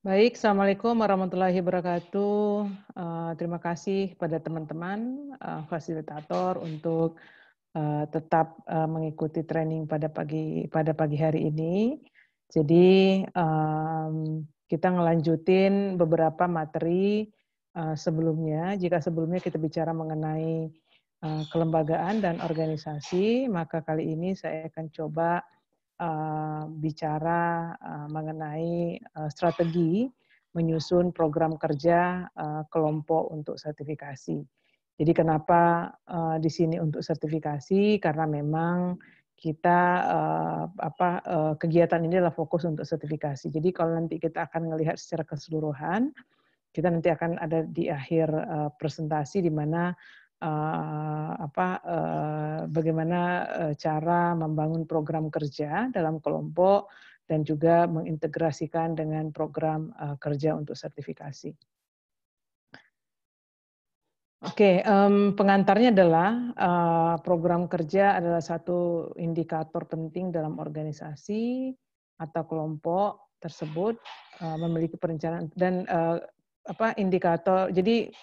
Baik, Assalamualaikum warahmatullahi wabarakatuh. Terima kasih pada teman-teman, fasilitator untuk tetap mengikuti training pada pagi hari ini. Jadi kita ngelanjutin beberapa materi sebelumnya. Jika sebelumnya kita bicara mengenai kelembagaan dan organisasi, maka kali ini saya akan coba bicara mengenai strategi menyusun program kerja kelompok untuk sertifikasi. Jadi kenapa di sini untuk sertifikasi? Karena memang kita kegiatan ini adalah fokus untuk sertifikasi. Jadi kalau nanti kita akan melihat secara keseluruhan, kita nanti akan ada di akhir presentasi di mana bagaimana cara membangun program kerja dalam kelompok dan juga mengintegrasikan dengan program kerja untuk sertifikasi. Oke, pengantarnya adalah program kerja adalah satu indikator penting dalam organisasi atau kelompok tersebut memiliki perencanaan dan indikator. Jadi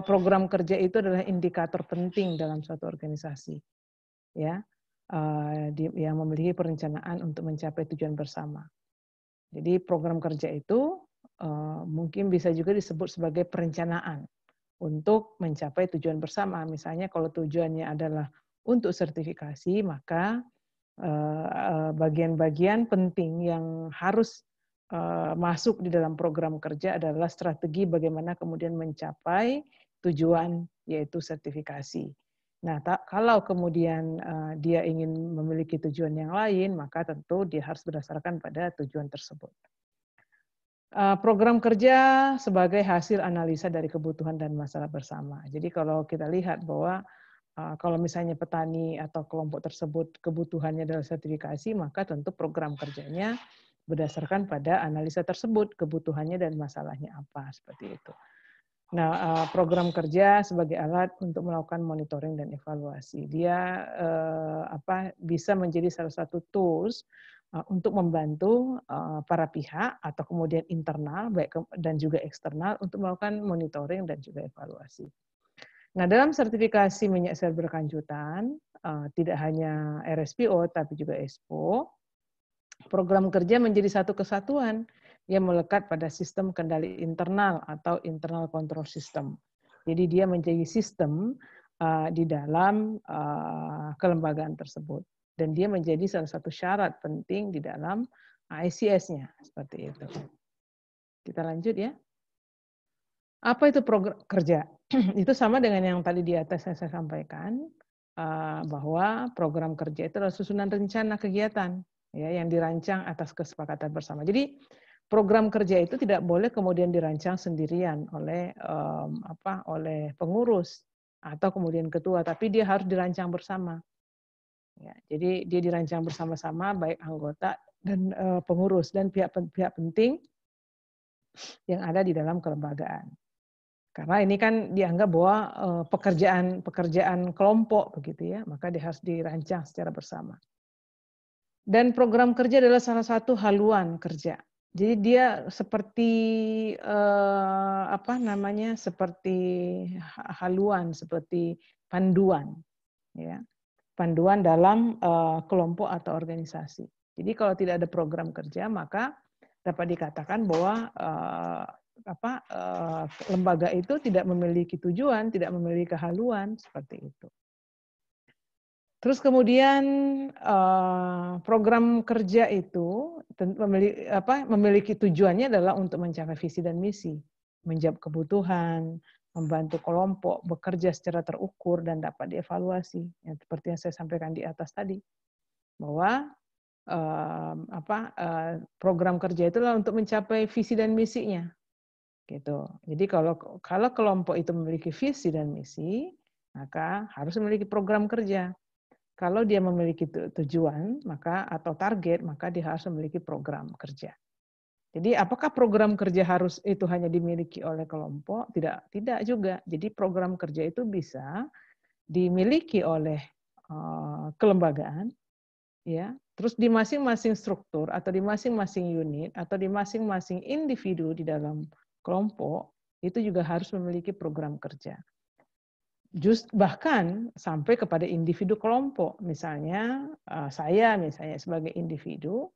program kerja itu adalah indikator penting dalam suatu organisasi, ya, yang memiliki perencanaan untuk mencapai tujuan bersama. Jadi program kerja itu mungkin bisa juga disebut sebagai perencanaan untuk mencapai tujuan bersama. Misalnya kalau tujuannya adalah untuk sertifikasi, maka bagian-bagian penting yang harus masuk di dalam program kerja adalah strategi bagaimana kemudian mencapai tujuan yaitu sertifikasi. Nah, kalau kemudian dia ingin memiliki tujuan yang lain, maka tentu dia harus berdasarkan pada tujuan tersebut. Program kerja sebagai hasil analisa dari kebutuhan dan masalah bersama. Jadi kalau kita lihat bahwa kalau misalnya petani atau kelompok tersebut kebutuhannya adalah sertifikasi, maka tentu program kerjanya berdasarkan pada analisa tersebut, kebutuhannya dan masalahnya apa, seperti itu. Nah, program kerja sebagai alat untuk melakukan monitoring dan evaluasi. Dia bisa menjadi salah satu tools untuk membantu para pihak atau kemudian internal baik dan juga eksternal untuk melakukan monitoring dan juga evaluasi. Nah, dalam sertifikasi minyak sawit berkelanjutan, tidak hanya RSPO tapi juga ESPO, program kerja menjadi satu kesatuan yang melekat pada sistem kendali internal atau internal control system. Jadi dia menjadi sistem di dalam kelembagaan tersebut. Dan dia menjadi salah satu syarat penting di dalam ICS-nya. Seperti itu. Kita lanjut ya. Apa itu program kerja? Itu sama dengan yang tadi di atas saya sampaikan, bahwa program kerja itu adalah susunan rencana kegiatan ya yang dirancang atas kesepakatan bersama. Jadi program kerja itu tidak boleh kemudian dirancang sendirian oleh oleh pengurus atau kemudian ketua, tapi dia harus dirancang bersama. Ya, jadi dia dirancang bersama-sama baik anggota dan pengurus dan pihak-pihak penting yang ada di dalam kelembagaan. Karena ini kan dianggap bahwa pekerjaan kelompok begitu ya, maka dia harus dirancang secara bersama. Dan program kerja adalah salah satu haluan kerja. Jadi dia seperti seperti haluan, seperti panduan, ya, panduan dalam kelompok atau organisasi. Jadi kalau tidak ada program kerja, maka dapat dikatakan bahwa lembaga itu tidak memiliki tujuan, tidak memiliki haluan seperti itu. Terus kemudian program kerja itu memiliki tujuannya adalah untuk mencapai visi dan misi, menjawab kebutuhan, membantu kelompok bekerja secara terukur dan dapat dievaluasi. Ya, seperti yang saya sampaikan di atas tadi, bahwa program kerja itu adalah untuk mencapai visi dan misinya. Gitu. Jadi kalau kelompok itu memiliki visi dan misi, maka harus memiliki program kerja. Kalau dia memiliki tujuan, maka atau target, maka dia harus memiliki program kerja. Jadi apakah program kerja harus itu hanya dimiliki oleh kelompok? Tidak juga. Jadi program kerja itu bisa dimiliki oleh kelembagaan, ya. Terus di masing-masing struktur atau di masing-masing unit atau di masing-masing individu di dalam kelompok itu juga harus memiliki program kerja. Bahkan sampai kepada individu kelompok. Misalnya saya misalnya sebagai individu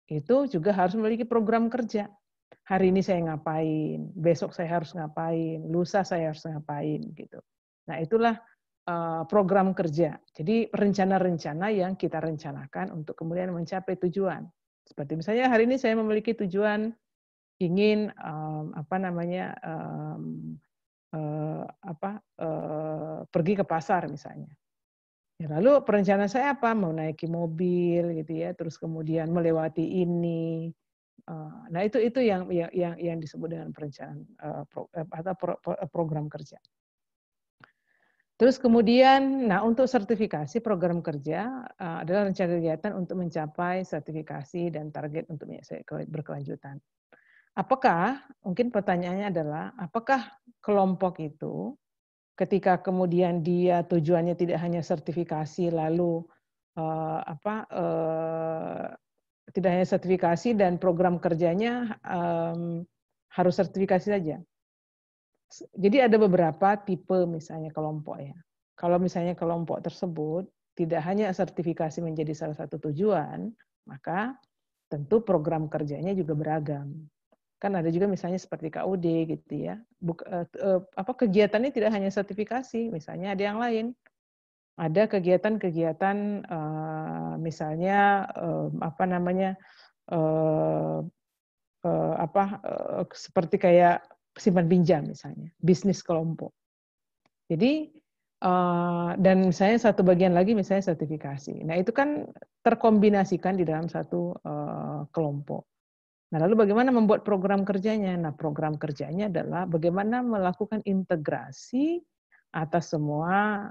itu juga harus memiliki program kerja. Hari ini saya ngapain, besok saya harus ngapain, lusa saya harus ngapain gitu. Nah, itulah program kerja. Jadi rencana-rencana yang kita rencanakan untuk kemudian mencapai tujuan. Seperti misalnya hari ini saya memiliki tujuan ingin pergi ke pasar misalnya. Ya, lalu perencanaan saya apa? Mau naiki mobil gitu ya, terus kemudian melewati ini. Nah itu yang disebut dengan perencanaan atau program kerja. Terus kemudian, nah untuk sertifikasi program kerja adalah rencana kegiatan untuk mencapai sertifikasi dan target untuk berkelanjutan. Apakah, mungkin pertanyaannya adalah, apakah kelompok itu ketika kemudian dia tujuannya tidak hanya sertifikasi lalu tidak hanya sertifikasi dan program kerjanya harus sertifikasi saja. Jadi ada beberapa tipe misalnya kelompok ya. Kalau misalnya kelompok tersebut tidak hanya sertifikasi menjadi salah satu tujuan, maka tentu program kerjanya juga beragam. Kan ada juga misalnya seperti KUD gitu ya. Kegiatannya tidak hanya sertifikasi, misalnya ada yang lain. Ada kegiatan-kegiatan misalnya seperti kayak simpan pinjam misalnya, bisnis kelompok. Jadi dan misalnya satu bagian lagi misalnya sertifikasi. Nah itu kan terkombinasikan di dalam satu kelompok. Nah lalu bagaimana membuat program kerjanya? Nah program kerjanya adalah bagaimana melakukan integrasi atas semua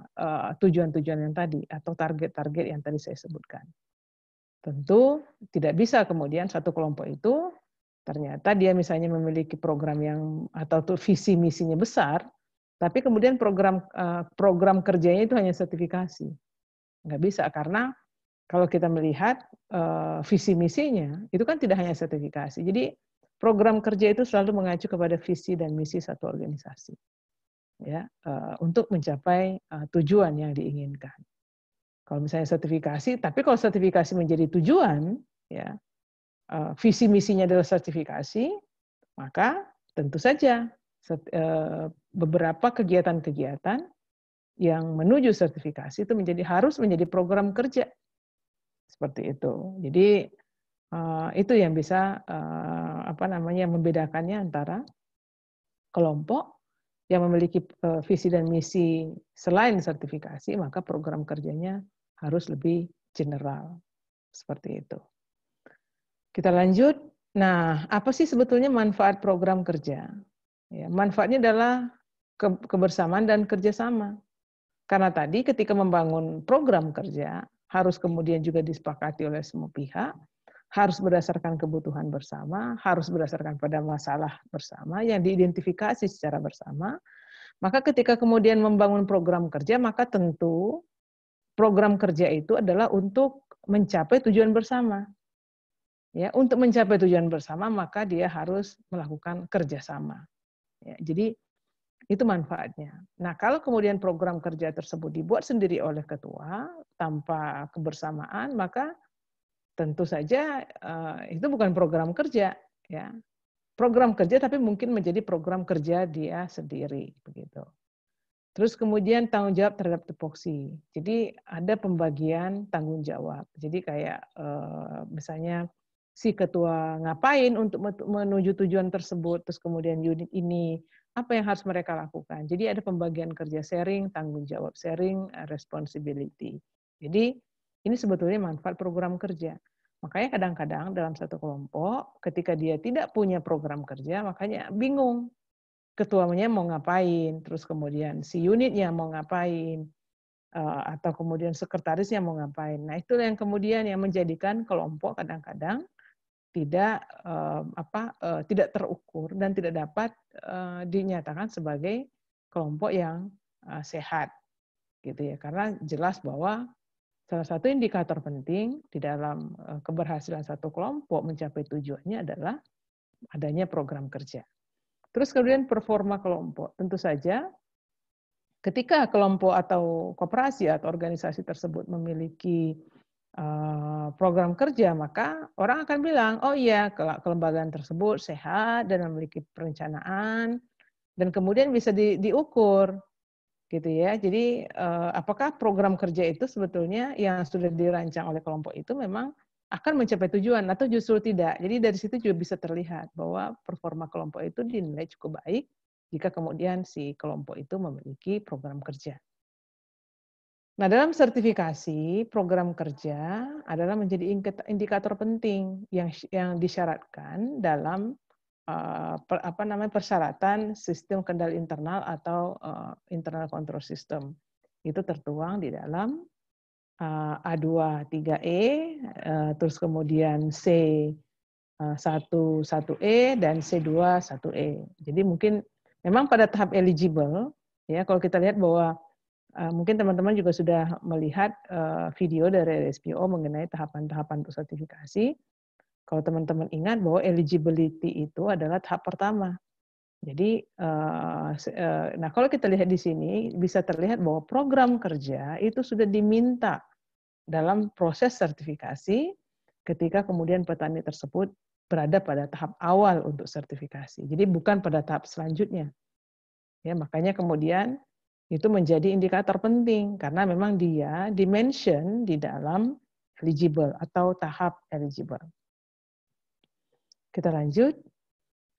tujuan-tujuan yang tadi atau target-target yang tadi saya sebutkan. Tentu tidak bisa kemudian satu kelompok itu ternyata dia misalnya memiliki program yang atau visi misinya besar, tapi kemudian program kerjanya itu hanya sertifikasi. Nggak bisa, karena kalau kita melihat visi misinya, itu kan tidak hanya sertifikasi. Jadi program kerja itu selalu mengacu kepada visi dan misi satu organisasi, ya, untuk mencapai tujuan yang diinginkan. Kalau misalnya sertifikasi, tapi kalau sertifikasi menjadi tujuan, ya, visi misinya adalah sertifikasi, maka tentu saja beberapa kegiatan-kegiatan yang menuju sertifikasi itu harus menjadi program kerja seperti itu. Jadi itu yang bisa membedakannya antara kelompok yang memiliki visi dan misi selain sertifikasi, maka program kerjanya harus lebih general seperti itu. Kita lanjut. Nah, apa sih sebetulnya manfaat program kerja? Ya, manfaatnya adalah kebersamaan dan kerjasama. Karena tadi ketika membangun program kerja, harus kemudian juga disepakati oleh semua pihak, harus berdasarkan kebutuhan bersama, harus berdasarkan pada masalah bersama yang diidentifikasi secara bersama. Maka ketika kemudian membangun program kerja, maka tentu program kerja itu adalah untuk mencapai tujuan bersama. Ya, untuk mencapai tujuan bersama, maka dia harus melakukan kerjasama. Ya, jadi itu manfaatnya. Nah, kalau kemudian program kerja tersebut dibuat sendiri oleh ketua tanpa kebersamaan, maka tentu saja itu bukan program kerja, ya. Program kerja tapi mungkin menjadi program kerja dia sendiri, begitu. Terus kemudian tanggung jawab terhadap tupoksi. Jadi ada pembagian tanggung jawab. Jadi kayak misalnya si ketua ngapain untuk menuju tujuan tersebut, terus kemudian unit ini apa yang harus mereka lakukan. Jadi ada pembagian kerja, sharing tanggung jawab, sharing responsibility. Jadi ini sebetulnya manfaat program kerja. Makanya kadang-kadang dalam satu kelompok ketika dia tidak punya program kerja, makanya bingung. Ketuanya mau ngapain, terus kemudian si unitnya mau ngapain, atau kemudian sekretarisnya mau ngapain. Nah, itu yang kemudian yang menjadikan kelompok kadang-kadang tidak tidak terukur dan tidak dapat dinyatakan sebagai kelompok yang sehat, gitu ya. Karena jelas bahwa salah satu indikator penting di dalam keberhasilan satu kelompok mencapai tujuannya adalah adanya program kerja. Terus kemudian performa kelompok. Tentu saja ketika kelompok atau koperasi atau organisasi tersebut memiliki program kerja, maka orang akan bilang, oh iya, kelembagaan tersebut sehat dan memiliki perencanaan, dan kemudian bisa diukur, gitu ya. Jadi apakah program kerja itu sebetulnya yang sudah dirancang oleh kelompok itu memang akan mencapai tujuan atau justru tidak. Jadi dari situ juga bisa terlihat bahwa performa kelompok itu dinilai cukup baik jika kemudian si kelompok itu memiliki program kerja. Nah, dalam sertifikasi program kerja adalah menjadi indikator penting yang disyaratkan dalam persyaratan sistem kendali internal atau internal control system. Itu tertuang di dalam A23E, terus kemudian C11E dan C21E. Jadi mungkin memang pada tahap eligible, ya kalau kita lihat bahwa mungkin teman-teman juga sudah melihat video dari RSPO mengenai tahapan-tahapan untuk sertifikasi. Kalau teman-teman ingat bahwa eligibility itu adalah tahap pertama. Jadi, nah kalau kita lihat di sini bisa terlihat bahwa program kerja itu sudah diminta dalam proses sertifikasi ketika kemudian petani tersebut berada pada tahap awal untuk sertifikasi. Jadi bukan pada tahap selanjutnya. Ya, makanya kemudian itu menjadi indikator penting karena memang dia dimention di dalam eligible atau tahap eligible. Kita lanjut.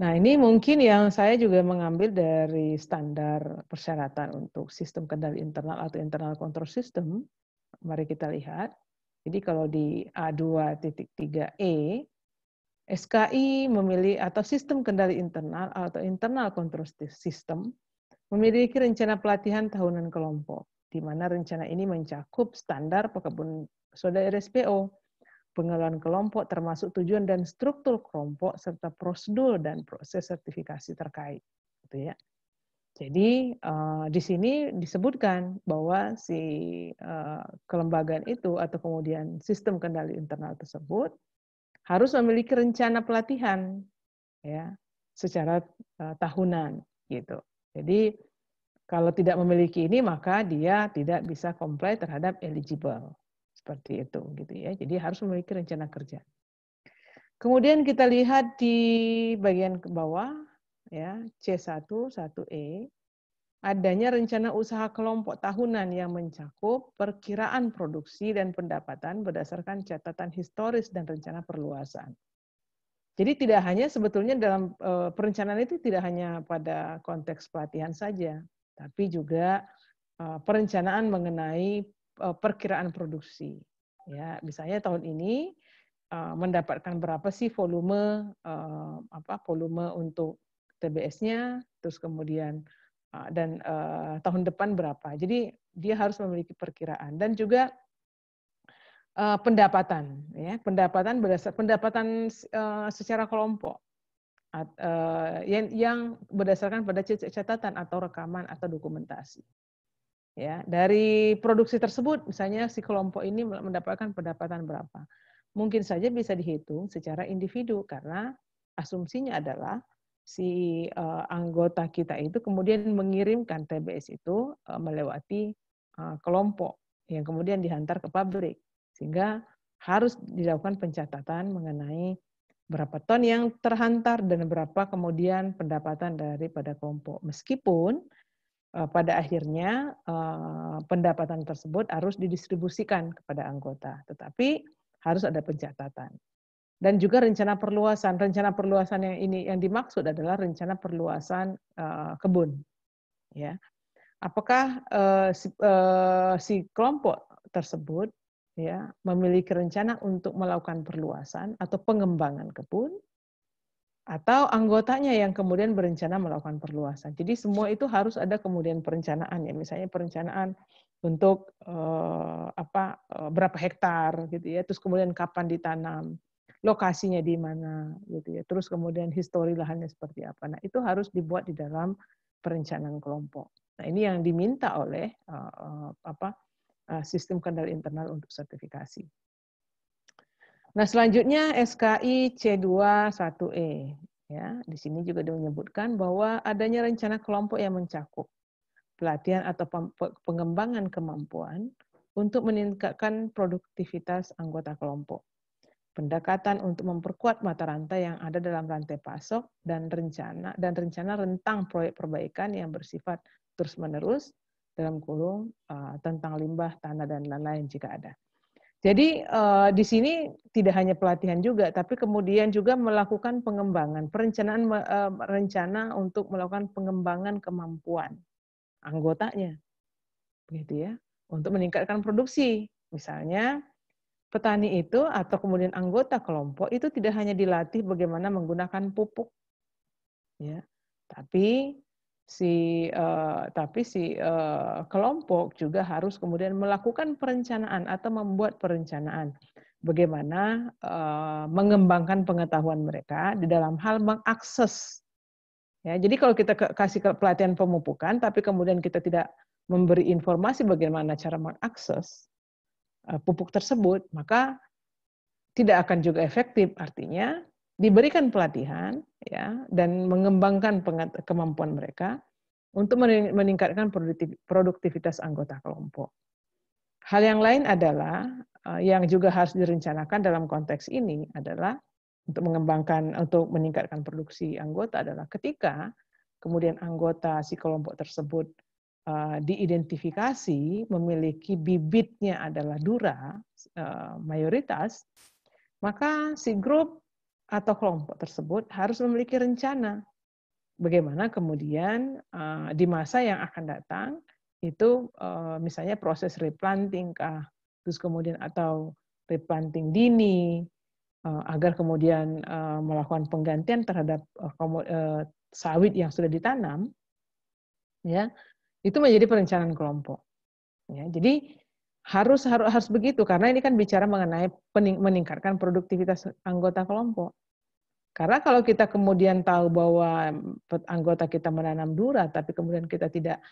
Nah, ini mungkin yang saya juga mengambil dari standar persyaratan untuk sistem kendali internal atau internal control system. Mari kita lihat. Jadi kalau di A2.3E, SKI memilih atau sistem kendali internal atau internal control system memiliki rencana pelatihan tahunan kelompok, di mana rencana ini mencakup standar pekebun soda RSPO, pengelolaan kelompok termasuk tujuan dan struktur kelompok, serta prosedur dan proses sertifikasi terkait. Gitu ya. Jadi di sini disebutkan bahwa si kelembagaan itu atau kemudian sistem kendali internal tersebut harus memiliki rencana pelatihan ya secara tahunan gitu. Jadi kalau tidak memiliki ini maka dia tidak bisa comply terhadap eligible. Seperti itu gitu ya. Jadi harus memiliki rencana kerja. Kemudian kita lihat di bagian ke bawah ya, C1, 1E, adanya rencana usaha kelompok tahunan yang mencakup perkiraan produksi dan pendapatan berdasarkan catatan historis dan rencana perluasan. Jadi tidak hanya sebetulnya dalam perencanaan itu tidak hanya pada konteks pelatihan saja, tapi juga perencanaan mengenai perkiraan produksi. Ya, misalnya tahun ini mendapatkan berapa sih volume volume untuk TBS-nya, terus kemudian dan tahun depan berapa. Jadi dia harus memiliki perkiraan dan juga pendapatan, ya pendapatan secara kelompok yang berdasarkan pada catatan atau rekaman atau dokumentasi. Ya, dari produksi tersebut, misalnya si kelompok ini mendapatkan pendapatan berapa, mungkin saja bisa dihitung secara individu karena asumsinya adalah si anggota kita itu kemudian mengirimkan TBS itu melewati kelompok yang kemudian dihantar ke pabrik. Sehingga harus dilakukan pencatatan mengenai berapa ton yang terhantar dan berapa kemudian pendapatan daripada kelompok. Meskipun pada akhirnya pendapatan tersebut harus didistribusikan kepada anggota, tetapi harus ada pencatatan. Dan juga rencana perluasan. Rencana perluasan yang dimaksud adalah rencana perluasan kebun. Ya, apakah si kelompok tersebut ya memiliki rencana untuk melakukan perluasan atau pengembangan kebun, atau anggotanya yang kemudian berencana melakukan perluasan. Jadi semua itu harus ada kemudian perencanaan ya, misalnya perencanaan untuk berapa hektar gitu ya, terus kemudian kapan ditanam, lokasinya di mana gitu ya, terus kemudian histori lahannya seperti apa. Nah itu harus dibuat di dalam perencanaan kelompok. Nah ini yang diminta oleh sistem kendali internal untuk sertifikasi. Nah, selanjutnya SKI C21E. Ya, di sini juga menyebutkan bahwa adanya rencana kelompok yang mencakup pelatihan atau pengembangan kemampuan untuk meningkatkan produktivitas anggota kelompok. Pendekatan untuk memperkuat mata rantai yang ada dalam rantai pasok dan rencana rentang proyek perbaikan yang bersifat terus-menerus dalam kurung tentang limbah, tanah dan lain-lain jika ada. Jadi di sini tidak hanya pelatihan juga, tapi kemudian juga melakukan pengembangan, perencanaan rencana untuk melakukan pengembangan kemampuan anggotanya, begitu ya, untuk meningkatkan produksi. Misalnya petani itu atau kemudian anggota kelompok itu tidak hanya dilatih bagaimana menggunakan pupuk, ya, tapi si kelompok juga harus kemudian melakukan perencanaan atau membuat perencanaan bagaimana mengembangkan pengetahuan mereka di dalam hal mengakses. Ya, jadi kalau kita kasih pelatihan pemupukan, tapi kemudian kita tidak memberi informasi bagaimana cara mengakses pupuk tersebut, maka tidak akan juga efektif. Artinya diberikan pelatihan ya dan mengembangkan kemampuan mereka untuk meningkatkan produktivitas anggota kelompok. Hal yang lain adalah yang juga harus direncanakan dalam konteks ini adalah untuk meningkatkan produksi anggota adalah ketika kemudian anggota si kelompok tersebut diidentifikasi memiliki bibitnya adalah dura mayoritas, maka si grup atau kelompok tersebut harus memiliki rencana bagaimana kemudian di masa yang akan datang itu misalnya proses replanting kah, terus kemudian atau replanting dini agar kemudian melakukan penggantian terhadap sawit yang sudah ditanam, ya itu menjadi perencanaan kelompok. Ya, jadi harus begitu karena ini kan bicara mengenai meningkatkan produktivitas anggota kelompok. Karena kalau kita kemudian tahu bahwa anggota kita menanam dura, tapi kemudian kita tidak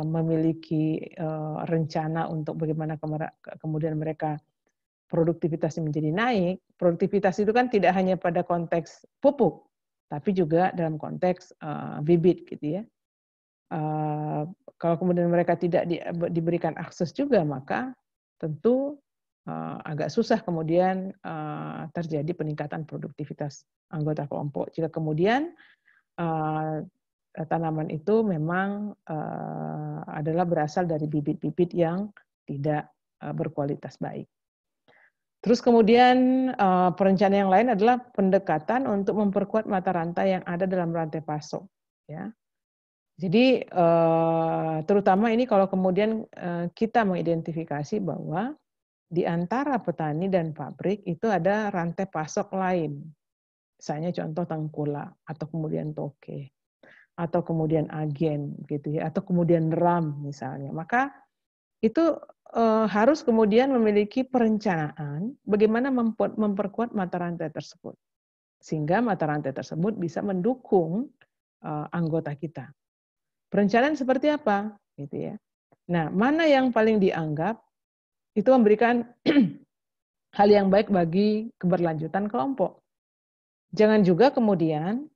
memiliki rencana untuk bagaimana kemudian mereka produktivitasnya menjadi naik. Produktivitas itu kan tidak hanya pada konteks pupuk, tapi juga dalam konteks bibit gitu ya. Kalau kemudian mereka tidak diberikan akses juga, maka tentu agak susah kemudian terjadi peningkatan produktivitas anggota kelompok. Jika kemudian tanaman itu memang adalah berasal dari bibit-bibit yang tidak berkualitas baik. Terus kemudian perencanaan yang lain adalah pendekatan untuk memperkuat mata rantai yang ada dalam rantai pasok. Ya. Jadi terutama ini kalau kemudian kita mengidentifikasi bahwa di antara petani dan pabrik itu ada rantai pasok lain. Misalnya contoh tengkulak atau kemudian toke atau kemudian agen gitu ya atau kemudian ram misalnya. Maka itu harus kemudian memiliki perencanaan bagaimana memperkuat mata rantai tersebut. Sehingga mata rantai tersebut bisa mendukung anggota kita. Perencanaan seperti apa? Gitu ya. Nah, mana yang paling dianggap itu memberikan hal yang baik bagi keberlanjutan kelompok. Jangan juga kemudian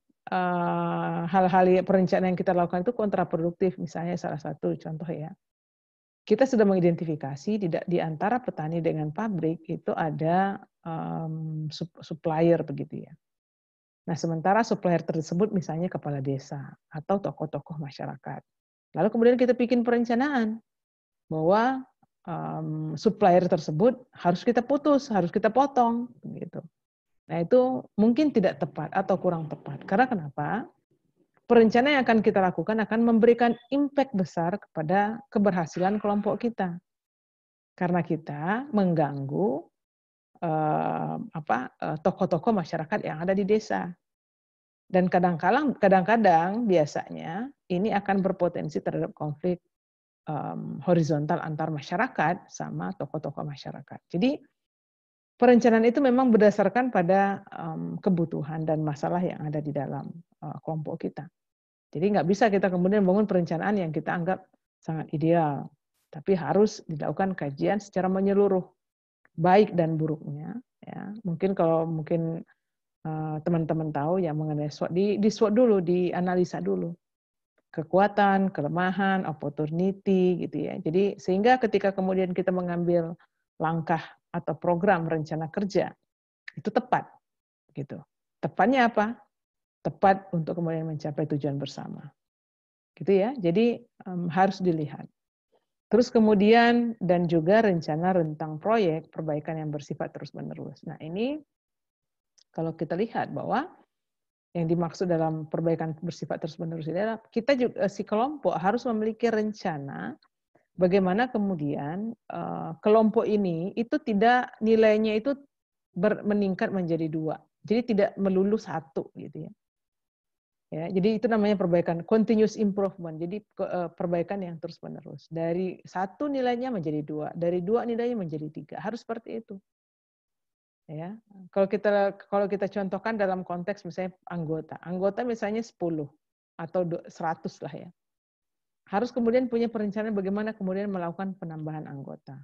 hal-hal perencanaan yang kita lakukan itu kontraproduktif. Misalnya salah satu contoh ya, kita sudah mengidentifikasi di antara petani dengan pabrik itu ada supplier begitu ya. Nah, sementara supplier tersebut misalnya kepala desa atau tokoh-tokoh masyarakat. Lalu kemudian kita bikin perencanaan bahwa supplier tersebut harus kita putus, harus kita potong, gitu. Nah itu mungkin tidak tepat atau kurang tepat. Karena kenapa? Perencanaan yang akan kita lakukan akan memberikan impact besar kepada keberhasilan kelompok kita. Karena kita mengganggu tokoh-tokoh masyarakat yang ada di desa. Dan kadang-kadang biasanya ini akan berpotensi terhadap konflik horizontal antar masyarakat sama tokoh-tokoh masyarakat. Jadi perencanaan itu memang berdasarkan pada kebutuhan dan masalah yang ada di dalam kelompok kita. Jadi nggak bisa kita kemudian bangun perencanaan yang kita anggap sangat ideal. tapi harus dilakukan kajian secara menyeluruh, baik dan buruknya. Ya, mungkin kalau teman-teman tahu ya mengenai SWOT, di SWOT dulu, dianalisa dulu kekuatan, kelemahan, opportunity gitu ya. Jadi sehingga ketika kemudian kita mengambil langkah atau program rencana kerja itu tepat gitu. Tepatnya apa? Tepat untuk kemudian mencapai tujuan bersama. Gitu ya. Jadi harus dilihat. Terus kemudian dan juga rencana rentang proyek perbaikan yang bersifat terus-menerus. Nah, ini kalau kita lihat bahwa yang dimaksud dalam perbaikan bersifat terus-menerus ini adalah kita juga si kelompok harus memiliki rencana bagaimana kemudian kelompok ini itu tidak nilainya itu meningkat menjadi 2. Jadi tidak melulu 1 gitu ya. Ya, jadi itu namanya perbaikan continuous improvement. Jadi perbaikan yang terus-menerus. Dari 1 nilainya menjadi 2, dari 2 nilainya menjadi 3. Harus seperti itu. Ya. Kalau kita contohkan dalam konteks misalnya anggota misalnya 10 atau 100 lah ya. Harus kemudian punya perencanaan bagaimana kemudian melakukan penambahan anggota.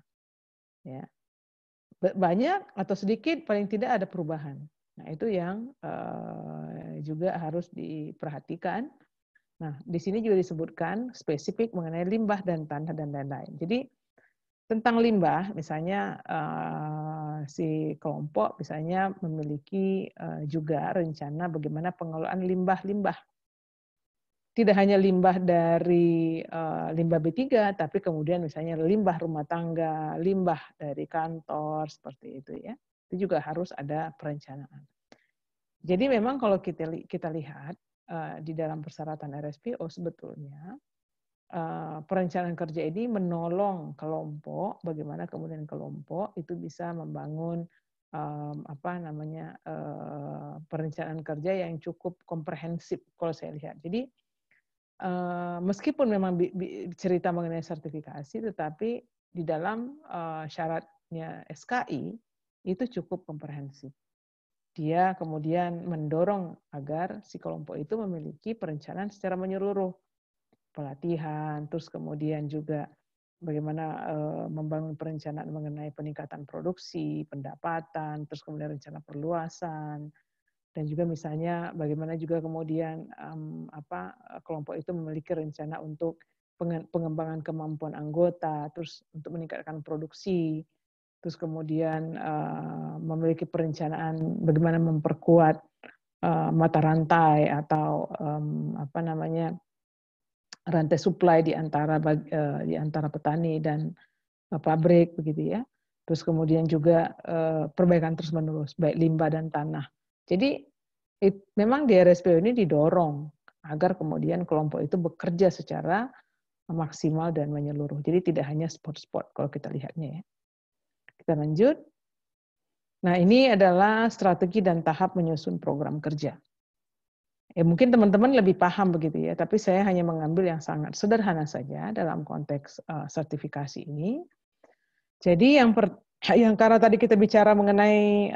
Ya. Banyak atau sedikit paling tidak ada perubahan. Nah, itu yang juga harus diperhatikan. Nah, di sini juga disebutkan spesifik mengenai limbah dan tanah dan lain-lain. Jadi, tentang limbah, misalnya si kelompok misalnya memiliki juga rencana bagaimana pengelolaan limbah-limbah. Tidak hanya limbah dari limbah B3, tapi kemudian misalnya limbah rumah tangga, limbah dari kantor, seperti itu ya. Itu juga harus ada perencanaan. Jadi memang kalau kita lihat di dalam persyaratan RSPO sebetulnya perencanaan kerja ini menolong kelompok, bagaimana kemudian kelompok itu bisa membangun perencanaan kerja yang cukup komprehensif kalau saya lihat. Jadi meskipun memang cerita mengenai sertifikasi, tetapi di dalam syaratnya SKI itu cukup komprehensif. Dia kemudian mendorong agar si kelompok itu memiliki perencanaan secara menyeluruh, pelatihan, terus kemudian juga bagaimana membangun perencanaan mengenai peningkatan produksi, pendapatan, terus kemudian rencana perluasan, dan juga misalnya bagaimana juga kemudian kelompok itu memiliki rencana untuk pengembangan kemampuan anggota, terus untuk meningkatkan produksi, terus kemudian memiliki perencanaan bagaimana memperkuat mata rantai atau rantai supply di antara petani dan pabrik begitu ya. Terus kemudian juga perbaikan terus-menerus baik limbah dan tanah. Jadi memang di RSPO ini didorong agar kemudian kelompok itu bekerja secara maksimal dan menyeluruh. Jadi tidak hanya spot-spot kalau kita lihatnya ya. Kita lanjut. Nah, ini adalah strategi dan tahap menyusun program kerja. Ya, mungkin teman-teman lebih paham begitu ya, tapi saya hanya mengambil yang sangat sederhana saja dalam konteks sertifikasi ini. Jadi yang karena tadi kita bicara mengenai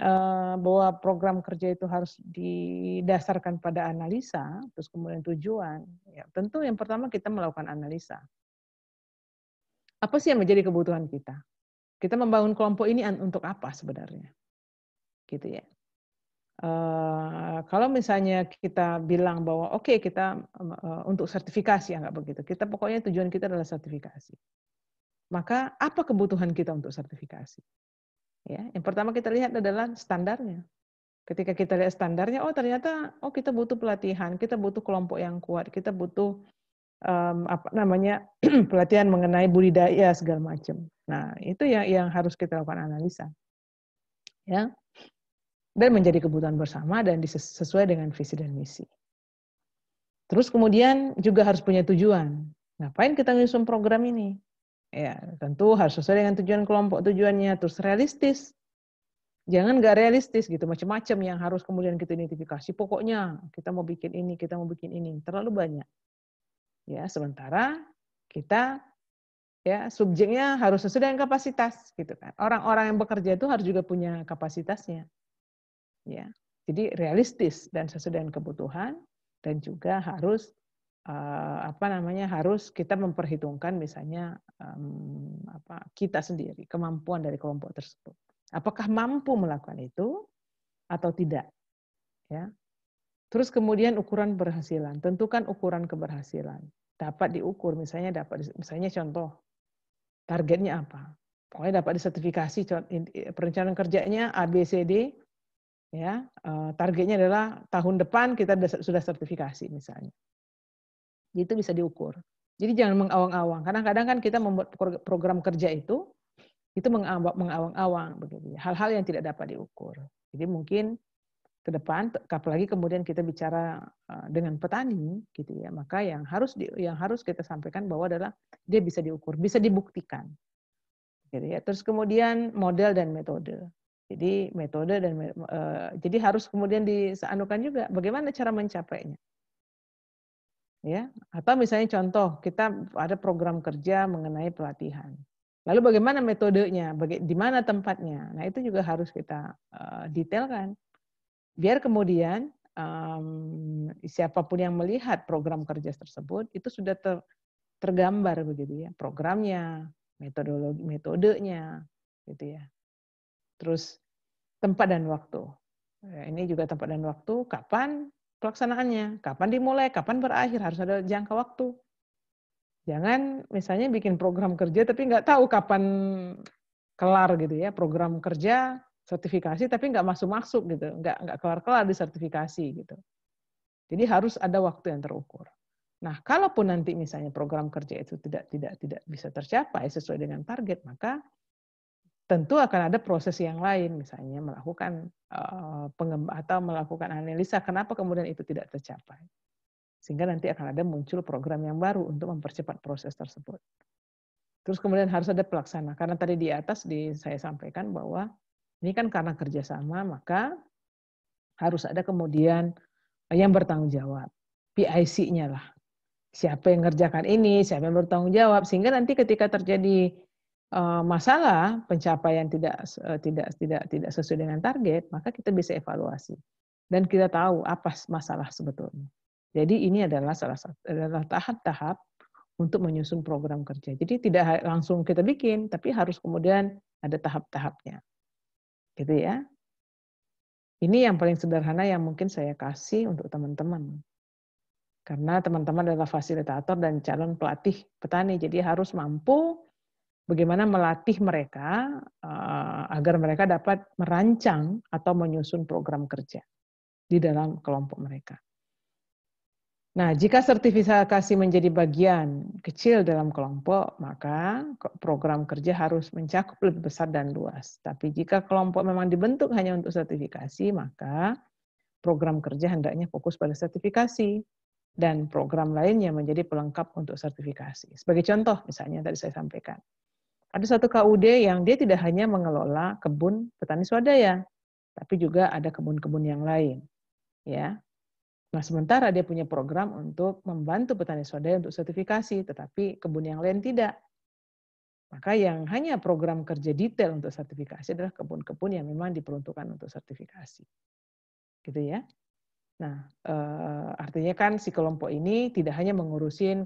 bahwa program kerja itu harus didasarkan pada analisa, terus kemudian tujuan, ya tentu yang pertama kita melakukan analisa. Apa sih yang menjadi kebutuhan kita? Kita membangun kelompok ini untuk apa sebenarnya? Gitu ya. Kalau misalnya kita bilang bahwa oke, kita untuk sertifikasi, ya nggak begitu. Kita pokoknya tujuan kita adalah sertifikasi. Maka apa kebutuhan kita untuk sertifikasi? Ya, yang pertama kita lihat adalah standarnya. Ketika kita lihat standarnya, ternyata kita butuh pelatihan, kita butuh kelompok yang kuat, kita butuh pelatihan mengenai budidaya segala macam. Nah, itu yang harus kita lakukan analisa. Ya. Dan menjadi kebutuhan bersama dan sesuai dengan visi dan misi. Terus kemudian juga harus punya tujuan. Ngapain kita nyusun program ini? Ya, tentu harus sesuai dengan tujuan kelompok, tujuannya, terus realistis. Jangan nggak realistis gitu, macam-macam yang harus kemudian kita identifikasi. Pokoknya kita mau bikin ini, kita mau bikin ini, terlalu banyak. Ya, sementara kita ya subjeknya harus sesuai dengan kapasitas gitu kan. Orang-orang yang bekerja itu harus juga punya kapasitasnya. Ya. Jadi realistis dan sesuai dengan kebutuhan dan juga harus harus kita memperhitungkan misalnya kita sendiri, kemampuan dari kelompok tersebut. Apakah mampu melakukan itu atau tidak? Ya. Terus kemudian ukuran keberhasilan, tentukan ukuran keberhasilan. Dapat diukur, misalnya contoh, targetnya apa? Pokoknya dapat disertifikasi, perencanaan kerjanya A, B, C, D, ya, targetnya adalah tahun depan kita sudah sertifikasi misalnya. Itu bisa diukur. Jadi jangan mengawang-awang. Kadang-kadang kan kita membuat program kerja itu mengawang-awang begitu. Hal-hal yang tidak dapat diukur. Jadi mungkin ke depan, apalagi kemudian kita bicara dengan petani, gitu ya, maka yang harus kita sampaikan bahwa adalah dia bisa diukur, bisa dibuktikan, gitu ya. Terus kemudian model dan metode. Jadi metode dan jadi harus kemudian disanukan juga bagaimana cara mencapainya, ya. Atau misalnya contoh kita ada program kerja mengenai pelatihan. Lalu bagaimana metodenya, di mana tempatnya. Nah itu juga harus kita detailkan. Biar kemudian siapapun yang melihat program kerja tersebut itu sudah tergambar begitu ya, programnya, metodenya, gitu ya. Terus tempat dan waktu. Ini juga tempat dan waktu, kapan pelaksanaannya, kapan dimulai, kapan berakhir, harus ada jangka waktu. Jangan misalnya bikin program kerja tapi nggak tahu kapan kelar gitu ya, program kerja sertifikasi tapi nggak masuk gitu, nggak kelar di sertifikasi gitu. Jadi harus ada waktu yang terukur. Nah, kalaupun nanti misalnya program kerja itu tidak bisa tercapai sesuai dengan target, maka tentu akan ada proses yang lain, misalnya melakukan atau melakukan analisa kenapa kemudian itu tidak tercapai. Sehingga nanti akan ada muncul program yang baru untuk mempercepat proses tersebut. Terus kemudian harus ada pelaksana, karena tadi di atas saya sampaikan bahwa ini kan karena kerjasama, maka harus ada kemudian yang bertanggung jawab. PIC-nya lah. Siapa yang ngerjakan ini, siapa yang bertanggung jawab, sehingga nanti ketika terjadi masalah pencapaian tidak sesuai dengan target, maka kita bisa evaluasi dan kita tahu apa masalah sebetulnya. Jadi ini adalah tahap-tahap untuk menyusun program kerja. Jadi tidak langsung kita bikin, tapi harus kemudian ada tahap-tahapnya. Gitu ya. Ini yang paling sederhana yang mungkin saya kasih untuk teman-teman. Karena teman-teman adalah fasilitator dan calon pelatih petani, jadi harus mampu bagaimana melatih mereka agar mereka dapat merancang atau menyusun program kerja di dalam kelompok mereka. Nah, jika sertifikasi menjadi bagian kecil dalam kelompok, maka program kerja harus mencakup lebih besar dan luas. Tapi jika kelompok memang dibentuk hanya untuk sertifikasi, maka program kerja hendaknya fokus pada sertifikasi dan program lainnya menjadi pelengkap untuk sertifikasi. Sebagai contoh, misalnya tadi saya sampaikan, ada satu KUD yang dia tidak hanya mengelola kebun petani swadaya, tapi juga ada kebun-kebun yang lain, ya. Nah, sementara dia punya program untuk membantu petani swadaya untuk sertifikasi, tetapi kebun yang lain tidak. Maka yang hanya program kerja detail untuk sertifikasi adalah kebun-kebun yang memang diperuntukkan untuk sertifikasi. Gitu ya. Nah, artinya kan si kelompok ini tidak hanya mengurusin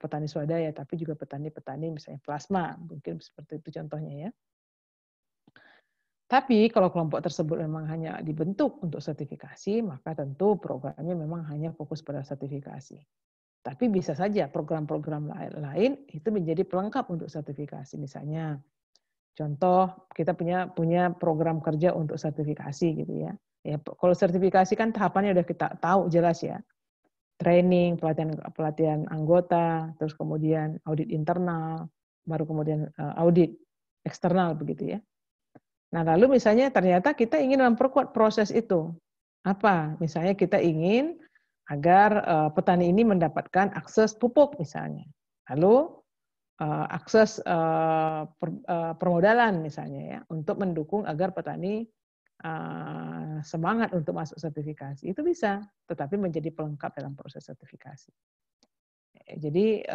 petani swadaya, tapi juga petani-petani misalnya plasma, mungkin seperti itu contohnya ya. Tapi kalau kelompok tersebut memang hanya dibentuk untuk sertifikasi, maka tentu programnya memang hanya fokus pada sertifikasi. Tapi bisa saja program-program lain itu menjadi pelengkap untuk sertifikasi. Misalnya, contoh kita punya program kerja untuk sertifikasi gitu ya. Ya, kalau sertifikasi kan tahapannya udah kita tahu jelas ya. Training, pelatihan anggota, terus kemudian audit internal, baru kemudian audit eksternal begitu ya. Nah, lalu misalnya ternyata kita ingin memperkuat proses itu. Apa? Misalnya kita ingin agar petani ini mendapatkan akses pupuk misalnya. Lalu akses permodalan misalnya ya, untuk mendukung agar petani semangat untuk masuk sertifikasi. Itu bisa, tetapi menjadi pelengkap dalam proses sertifikasi. Jadi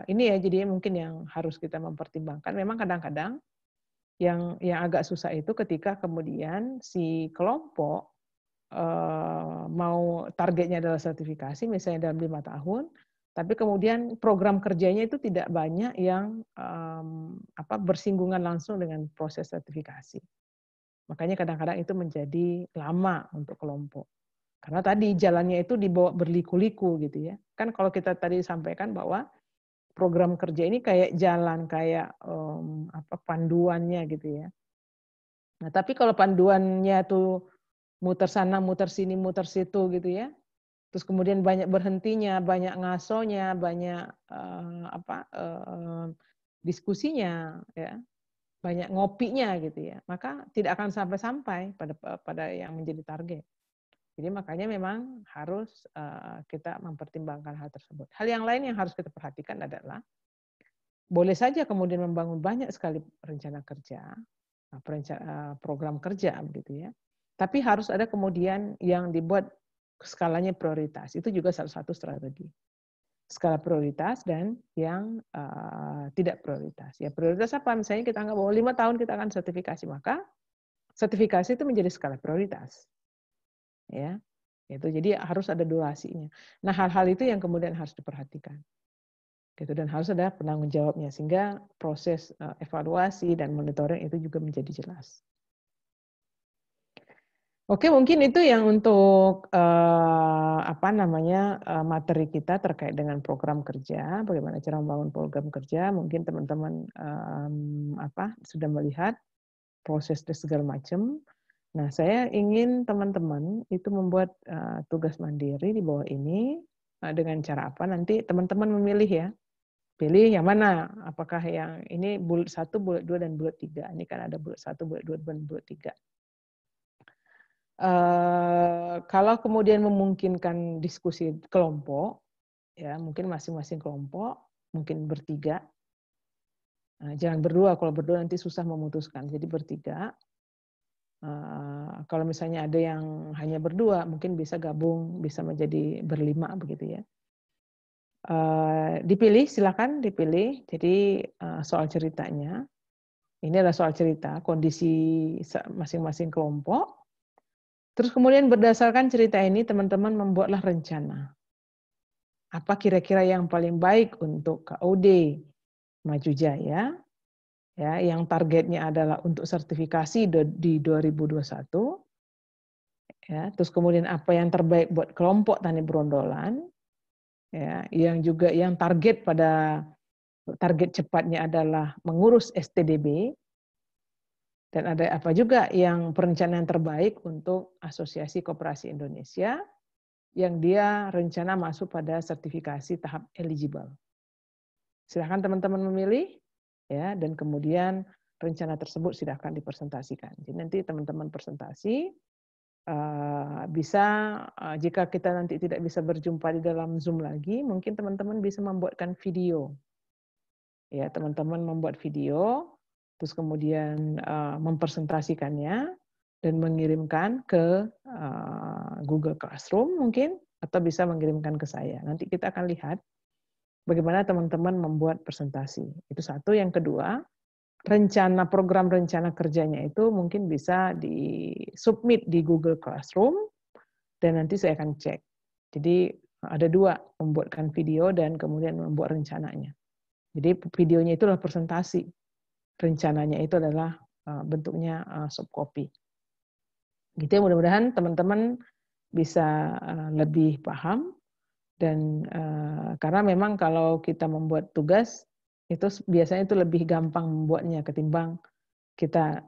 ini ya, jadi mungkin yang harus kita mempertimbangkan. Memang kadang-kadang yang agak susah itu ketika kemudian si kelompok mau targetnya adalah sertifikasi, misalnya dalam 5 tahun, tapi kemudian program kerjanya itu tidak banyak yang bersinggungan langsung dengan proses sertifikasi. Makanya kadang-kadang itu menjadi lama untuk kelompok. Karena tadi jalannya itu dibawa berliku-liku gitu ya. Kan kalau kita tadi sampaikan bahwa program kerja ini kayak jalan, kayak panduannya gitu ya. Nah, tapi kalau panduannya tuh muter sana, muter sini, muter situ gitu ya. Terus kemudian banyak berhentinya, banyak ngasonya, banyak diskusinya ya. Banyak ngopinya gitu ya. Maka tidak akan sampai-sampai pada yang menjadi target. Jadi makanya memang harus kita mempertimbangkan hal tersebut. Hal yang lain yang harus kita perhatikan adalah boleh saja kemudian membangun banyak sekali rencana kerja, program kerja begitu ya. Tapi harus ada kemudian yang dibuat skalanya prioritas. Itu juga salah satu strategi. Skala prioritas dan yang tidak prioritas. Ya prioritas apa? Misalnya kita anggap bahwa 5 tahun kita akan sertifikasi, maka sertifikasi itu menjadi skala prioritas. Ya. Itu jadi harus ada durasinya. Nah, hal-hal itu yang kemudian harus diperhatikan. Gitu, dan harus ada penanggung jawabnya sehingga proses evaluasi dan monitoring itu juga menjadi jelas. Oke, mungkin itu yang untuk materi kita terkait dengan program kerja, bagaimana cara membangun program kerja. Mungkin teman-teman sudah melihat proses dan segala macam. Nah, saya ingin teman-teman itu membuat tugas mandiri di bawah ini dengan cara apa? Nanti teman-teman memilih ya. Pilih yang mana? Apakah yang ini bullet 1, bullet 2 dan bullet 3. Ini kan ada bullet 1, bullet 2 dan bullet 3. Kalau kemudian memungkinkan diskusi kelompok, ya mungkin masing-masing kelompok, mungkin bertiga. Nah, jangan berdua, kalau berdua nanti susah memutuskan. Jadi bertiga. Kalau misalnya ada yang hanya berdua, mungkin bisa gabung, bisa menjadi berlima begitu ya. Dipilih, silakan dipilih. Jadi soal ceritanya, ini adalah soal cerita, kondisi masing-masing kelompok. Terus kemudian berdasarkan cerita ini, teman-teman membuatlah rencana. Apa kira-kira yang paling baik untuk KOD Maju Jaya, ya, yang targetnya adalah untuk sertifikasi di 2021. Ya, terus kemudian apa yang terbaik buat kelompok tani Brondolan, ya, yang juga yang target cepatnya adalah mengurus STDB. Dan ada apa juga yang perencanaan terbaik untuk Asosiasi Koperasi Indonesia yang dia rencana masuk pada sertifikasi tahap eligible. Silakan teman-teman memilih ya, dan kemudian rencana tersebut silakan dipresentasikan. Jadi nanti teman-teman presentasi bisa jika kita nanti tidak bisa berjumpa di dalam Zoom lagi, mungkin teman-teman bisa membuatkan video. Ya, teman-teman membuat video terus kemudian mempresentasikannya dan mengirimkan ke Google Classroom mungkin, atau bisa mengirimkan ke saya. Nanti kita akan lihat bagaimana teman-teman membuat presentasi. Itu satu. Yang kedua, program rencana kerjanya itu mungkin bisa di-submit di Google Classroom, dan nanti saya akan cek. Jadi ada dua, membuatkan video dan kemudian membuat rencananya. Jadi videonya itu adalah presentasi. Rencananya itu adalah bentuknya soft copy. Gitu ya, mudah-mudahan teman-teman bisa lebih paham, dan karena memang kalau kita membuat tugas itu biasanya itu lebih gampang membuatnya ketimbang kita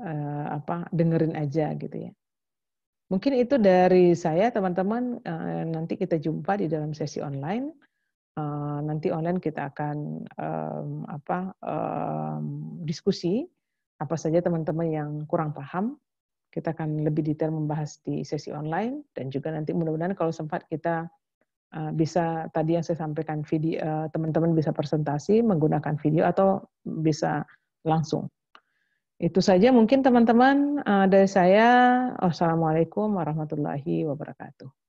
dengerin aja gitu ya. Mungkin itu dari saya teman-teman, nanti kita jumpa di dalam sesi online. Nanti online kita akan diskusi apa saja teman-teman yang kurang paham. Kita akan lebih detail membahas di sesi online, dan juga nanti mudah-mudahan kalau sempat kita bisa tadi yang saya sampaikan, video teman-teman bisa presentasi menggunakan video atau bisa langsung. Itu saja mungkin teman-teman dari saya. Wassalamualaikum warahmatullahi wabarakatuh.